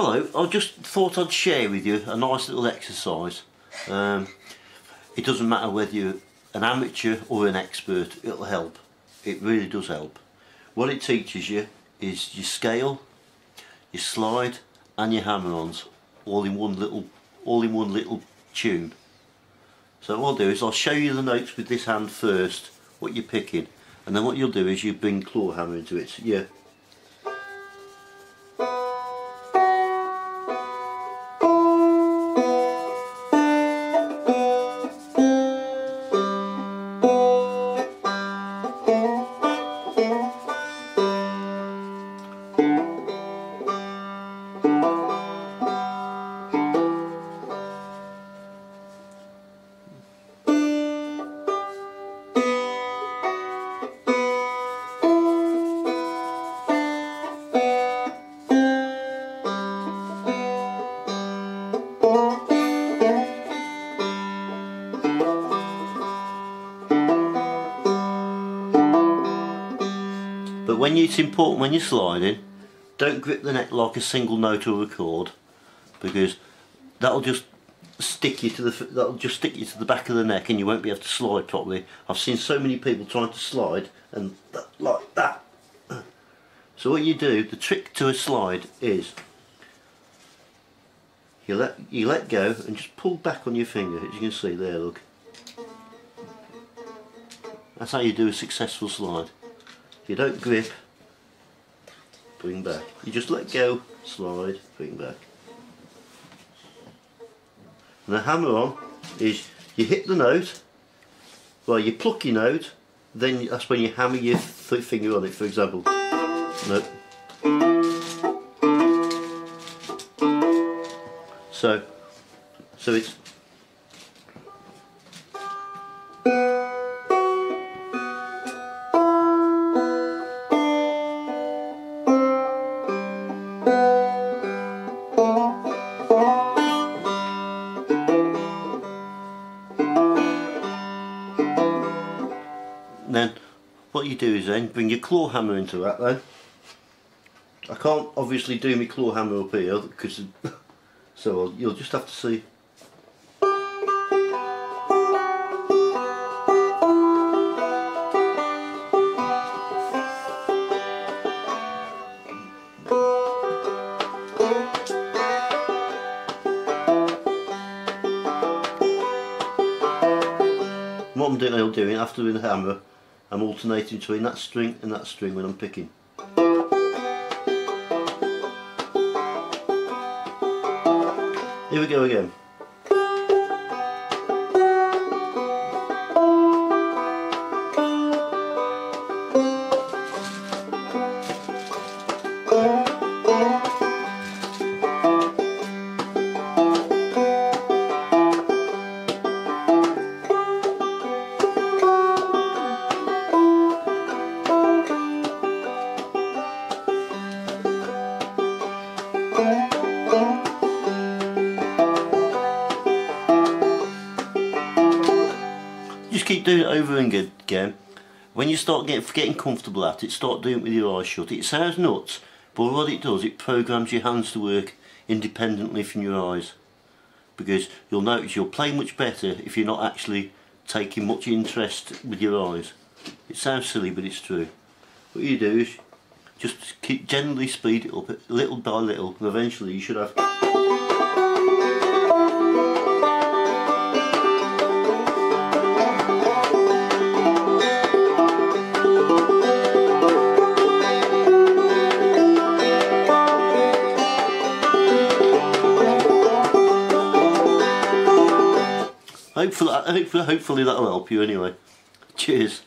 Hello, I just thought I'd share with you a nice little exercise. It doesn't matter whether you're an amateur or an expert, it'll help. It really does help. What it teaches you is your scale, your slide and your hammer-ons all in one little tune. So what I'll do is I'll show you the notes with this hand first, what you're picking, and then what you'll do is you bring claw hammer into it. So yeah. But it's important when you're sliding, don't grip the neck like a single note or a chord, because that'll just stick you to the back of the neck and you won't be able to slide properly. I've seen so many people trying to slide and like that. So what you do, the trick to a slide is you let go and just pull back on your finger, as you can see there, look. That's how you do a successful slide. You don't grip, bring back. You just let go, slide, bring back. And the hammer on is you hit the note, well you pluck your note, then that's when you hammer your finger on it, for example. Nope. So it's then what you do is then bring your claw hammer into that then. I can't obviously do my claw hammer up here because so you'll just have to see. What I'm doing after doing the hammer, I'm alternating between that string and that string when I'm picking. Here we go again. Just keep doing it over and again. When you start getting comfortable at it, start doing it with your eyes shut. It sounds nuts, but what it does, it programs your hands to work independently from your eyes. Because you'll notice you'll play much better if you're not actually taking much interest with your eyes. It sounds silly, but it's true. What you do is just generally speed it up little by little, and eventually you should have. Hopefully that'll help you anyway. Cheers.